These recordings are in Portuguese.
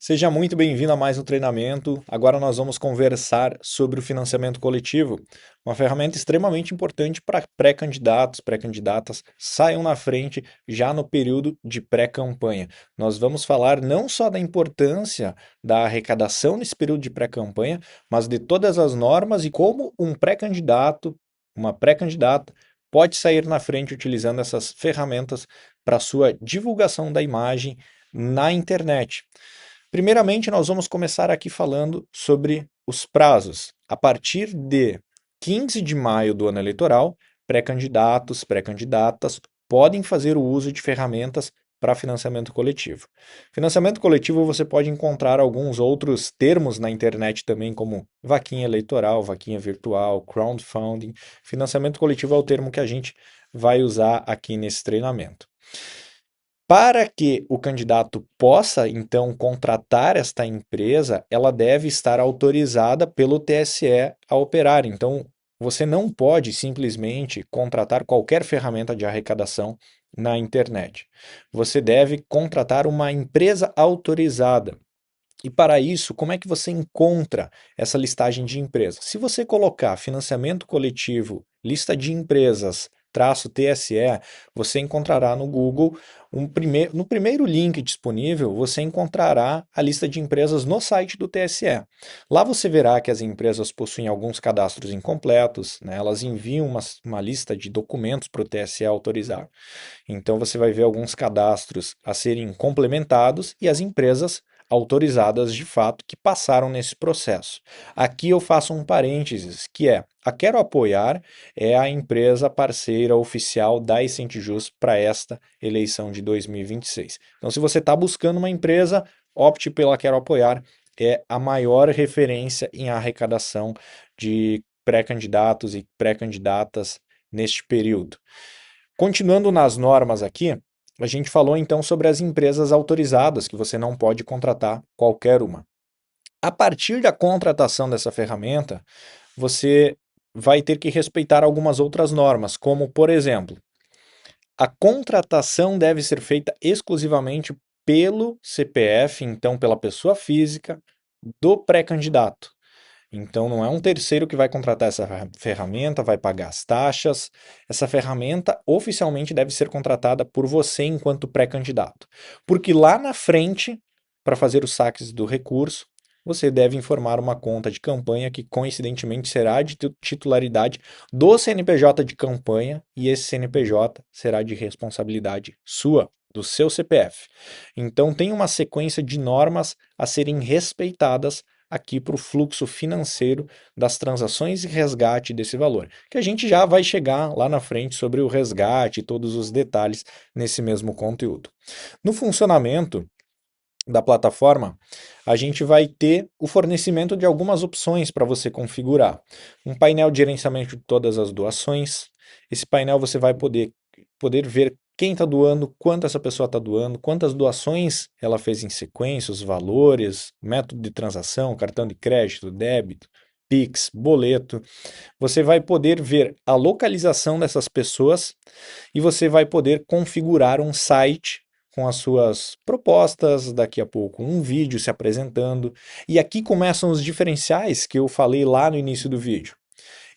Seja muito bem-vindo a mais um treinamento. Agora nós vamos conversar sobre o financiamento coletivo, uma ferramenta extremamente importante para pré-candidatos, pré-candidatas saiam na frente já no período de pré-campanha. Nós vamos falar não só da importância da arrecadação nesse período de pré-campanha, mas de todas as normas e como um pré-candidato, uma pré-candidata pode sair na frente utilizando essas ferramentas para sua divulgação da imagem na internet. Primeiramente, nós vamos começar aqui falando sobre os prazos. A partir de 15 de maio do ano eleitoral, pré-candidatos, pré-candidatas podem fazer o uso de ferramentas para financiamento coletivo. Financiamento coletivo você pode encontrar alguns outros termos na internet também, como vaquinha eleitoral, vaquinha virtual, crowdfunding. Financiamento coletivo é o termo que a gente vai usar aqui nesse treinamento. Para que o candidato possa, então, contratar esta empresa, ela deve estar autorizada pelo TSE a operar. Então, você não pode simplesmente contratar qualquer ferramenta de arrecadação na internet. Você deve contratar uma empresa autorizada. E para isso, como é que você encontra essa listagem de empresas? Se você colocar financiamento coletivo, lista de empresas, traço TSE, você encontrará no Google no primeiro link disponível, você encontrará a lista de empresas no site do TSE. Lá você verá que as empresas possuem alguns cadastros incompletos, né? Elas enviam uma lista de documentos para o TSE autorizar. Então você vai ver alguns cadastros a serem complementados e as empresas autorizadas de fato que passaram nesse processo. Aqui eu faço um parênteses, que é a Quero Apoiar é a empresa parceira oficial da Incentijus para esta eleição de 2026. Então, se você está buscando uma empresa, opte pela Quero Apoiar, é a maior referência em arrecadação de pré-candidatos e pré-candidatas neste período. Continuando nas normas aqui, a gente falou então sobre as empresas autorizadas, que você não pode contratar qualquer uma. A partir da contratação dessa ferramenta, você vai ter que respeitar algumas outras normas, como, por exemplo, a contratação deve ser feita exclusivamente pelo CPF, então pela pessoa física, do pré-candidato. Então, não é um terceiro que vai contratar essa ferramenta, vai pagar as taxas. Essa ferramenta oficialmente deve ser contratada por você enquanto pré-candidato. Porque lá na frente, para fazer os saques do recurso, você deve informar uma conta de campanha que coincidentemente será de titularidade do CNPJ de campanha e esse CNPJ será de responsabilidade sua, do seu CPF. Então, tem uma sequência de normas a serem respeitadas aqui para o fluxo financeiro das transações e resgate desse valor, que a gente já vai chegar lá na frente sobre o resgate e todos os detalhes nesse mesmo conteúdo. No funcionamento da plataforma, a gente vai ter o fornecimento de algumas opções para você configurar. Um painel de gerenciamento de todas as doações. Esse painel você vai poder ver quem está doando, quanto essa pessoa está doando, quantas doações ela fez em sequência, os valores, método de transação, cartão de crédito, débito, Pix, boleto. Você vai poder ver a localização dessas pessoas e você vai poder configurar um site com as suas propostas, daqui a pouco um vídeo se apresentando. E aqui começam os diferenciais que eu falei lá no início do vídeo.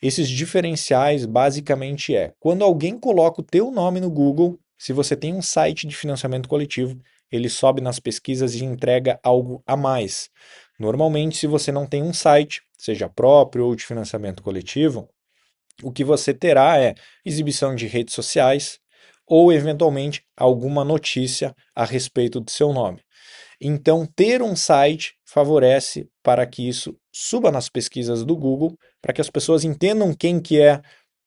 Esses diferenciais basicamente é, quando alguém coloca o teu nome no Google, se você tem um site de financiamento coletivo, ele sobe nas pesquisas e entrega algo a mais. Normalmente, se você não tem um site, seja próprio ou de financiamento coletivo, o que você terá é exibição de redes sociais ou, eventualmente, alguma notícia a respeito do seu nome. Então, ter um site favorece para que isso suba nas pesquisas do Google, para que as pessoas entendam quem que é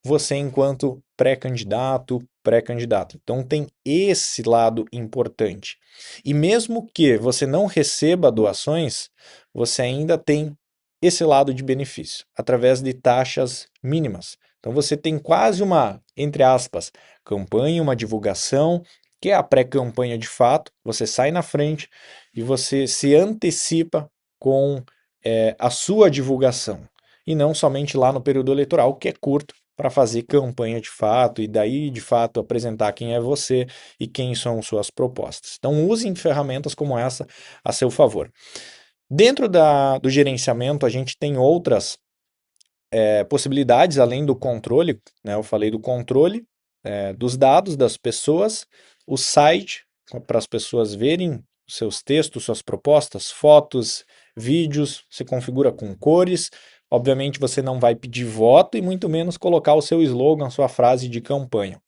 você enquanto pré-candidato, pré-candidata. Então, tem esse lado importante. E mesmo que você não receba doações, você ainda tem esse lado de benefício, através de taxas mínimas. Então, você tem quase uma, entre aspas, campanha, uma divulgação, que é a pré-campanha de fato, você sai na frente e você se antecipa com a sua divulgação, e não somente lá no período eleitoral, que é curto, para fazer campanha de fato e daí de fato apresentar quem é você e quem são suas propostas. Então usem ferramentas como essa a seu favor. Dentro do gerenciamento, a gente tem outras possibilidades além do controle, né? Eu falei do controle dos dados das pessoas, o site para as pessoas verem seus textos, suas propostas, fotos, vídeos, você configura com cores. Obviamente você não vai pedir voto e muito menos colocar o seu slogan, sua frase de campanha.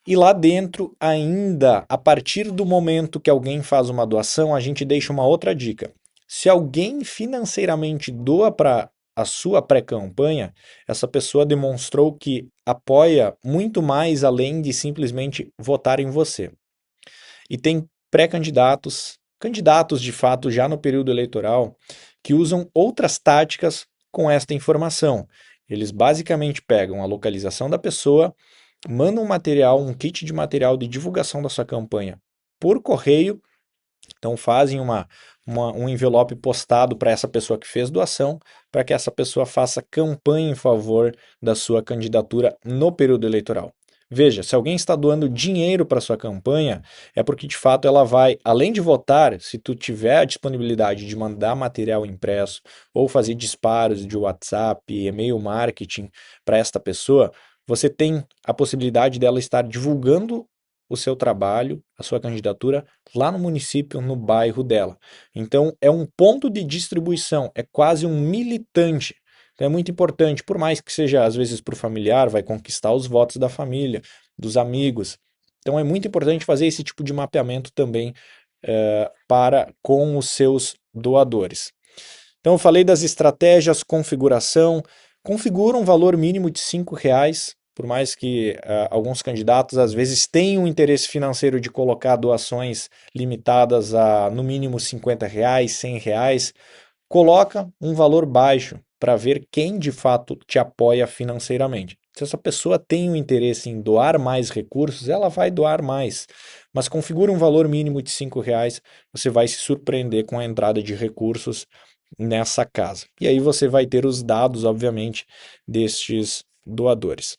E lá dentro, ainda, a partir do momento que alguém faz uma doação, a gente deixa uma outra dica. Se alguém financeiramente doa para a sua pré-campanha, essa pessoa demonstrou que apoia muito mais além de simplesmente votar em você. E tem pré-candidatos, candidatos de fato já no período eleitoral, que usam outras táticas com esta informação. Eles basicamente pegam a localização da pessoa, mandam um material, um kit de material de divulgação da sua campanha por correio, então fazem um envelope postado para essa pessoa que fez doação, para que essa pessoa faça campanha em favor da sua candidatura no período eleitoral. Veja, se alguém está doando dinheiro para sua campanha, é porque de fato ela vai, além de votar, se tu tiver a disponibilidade de mandar material impresso ou fazer disparos de WhatsApp, e-mail marketing para esta pessoa, você tem a possibilidade dela estar divulgando o seu trabalho, a sua candidatura lá no município, no bairro dela. Então é um ponto de distribuição, é quase um militante. Então é muito importante, por mais que seja às vezes para o familiar, vai conquistar os votos da família, dos amigos. Então é muito importante fazer esse tipo de mapeamento também para com os seus doadores. Então eu falei das estratégias, configuração, configura um valor mínimo de R$ 5, por mais que alguns candidatos às vezes tenham um interesse financeiro de colocar doações limitadas a no mínimo R$ 50, R$ 100, coloca um valor baixo para ver quem de fato te apoia financeiramente. Se essa pessoa tem um interesse em doar mais recursos, ela vai doar mais. Mas configura um valor mínimo de R$ 5, você vai se surpreender com a entrada de recursos nessa casa. E aí você vai ter os dados, obviamente, destes doadores.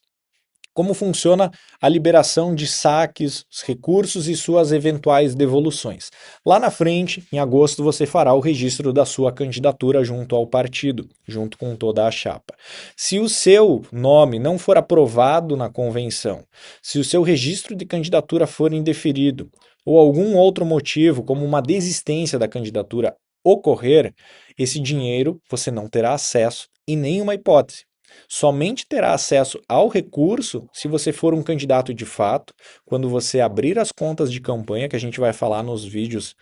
Como funciona a liberação de saques, os recursos e suas eventuais devoluções. Lá na frente, em agosto, você fará o registro da sua candidatura junto ao partido, junto com toda a chapa. Se o seu nome não for aprovado na convenção, se o seu registro de candidatura for indeferido, ou algum outro motivo, como uma desistência da candidatura, ocorrer, esse dinheiro você não terá acesso em nenhuma hipótese. Somente terá acesso ao recurso se você for um candidato de fato, quando você abrir as contas de campanha, que a gente vai falar nos vídeos,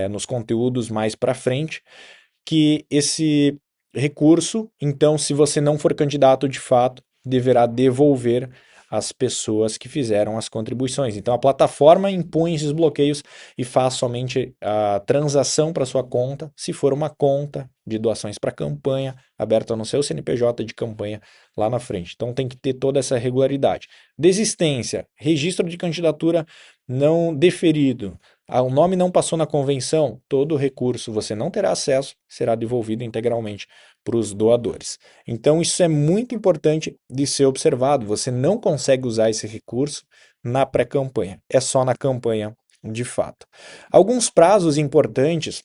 nos conteúdos mais para frente, que esse recurso, então, se você não for candidato de fato, deverá devolver às pessoas que fizeram as contribuições. Então, a plataforma impõe esses bloqueios e faz somente a transação para sua conta, se for uma conta de doações para campanha, aberta no seu CNPJ de campanha lá na frente. Então, tem que ter toda essa regularidade. Desistência, registro de candidatura não deferido, o nome não passou na convenção, todo o recurso você não terá acesso, será devolvido integralmente para os doadores. Então isso é muito importante de ser observado, você não consegue usar esse recurso na pré-campanha, é só na campanha de fato. Alguns prazos importantes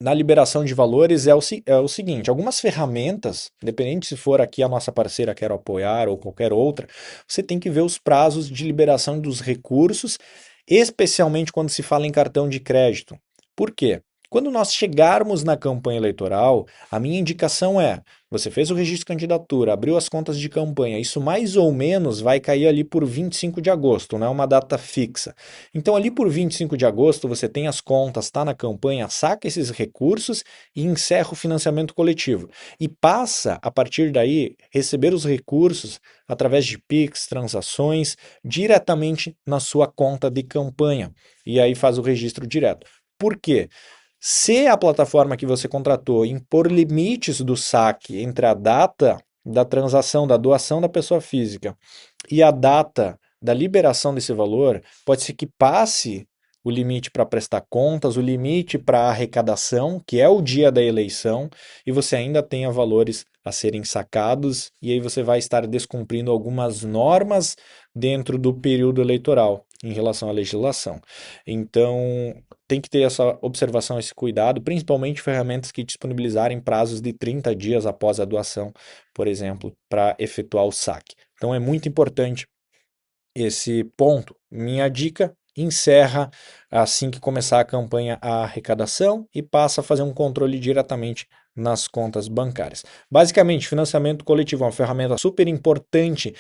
na liberação de valores é o seguinte, algumas ferramentas, independente se for aqui a nossa parceira Quero Apoiar ou qualquer outra, você tem que ver os prazos de liberação dos recursos, especialmente quando se fala em cartão de crédito. Por quê? Quando nós chegarmos na campanha eleitoral, a minha indicação é, você fez o registro de candidatura, abriu as contas de campanha, isso mais ou menos vai cair ali por 25 de agosto, não é uma data fixa. Então ali por 25 de agosto você tem as contas, está na campanha, saca esses recursos e encerra o financiamento coletivo. E passa, a partir daí, receber os recursos através de Pix, transações, diretamente na sua conta de campanha. E aí faz o registro direto. Por quê? Se a plataforma que você contratou impor limites do saque entre a data da transação, da doação da pessoa física e a data da liberação desse valor, pode ser que passe o limite para prestar contas, o limite para arrecadação, que é o dia da eleição, e você ainda tenha valores a serem sacados, e aí você vai estar descumprindo algumas normas dentro do período eleitoral em relação à legislação. Então, tem que ter essa observação, esse cuidado, principalmente ferramentas que disponibilizarem prazos de 30 dias após a doação, por exemplo, para efetuar o saque. Então, é muito importante esse ponto. Minha dica: encerra assim que começar a campanha a arrecadação e passa a fazer um controle diretamente nas contas bancárias. Basicamente, financiamento coletivo é uma ferramenta super importante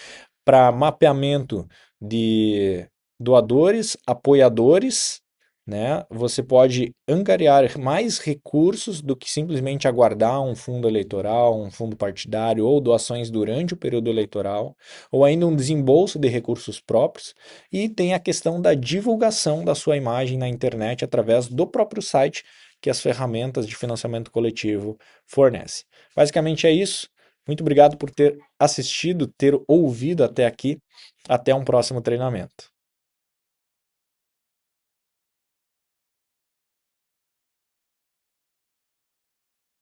para mapeamento de doadores, apoiadores, né? Você pode angariar mais recursos do que simplesmente aguardar um fundo eleitoral, um fundo partidário ou doações durante o período eleitoral, ou ainda um desembolso de recursos próprios. E tem a questão da divulgação da sua imagem na internet através do próprio site que as ferramentas de financiamento coletivo fornecem. Basicamente é isso. Muito obrigado por ter assistido, ter ouvido até aqui. Até um próximo treinamento.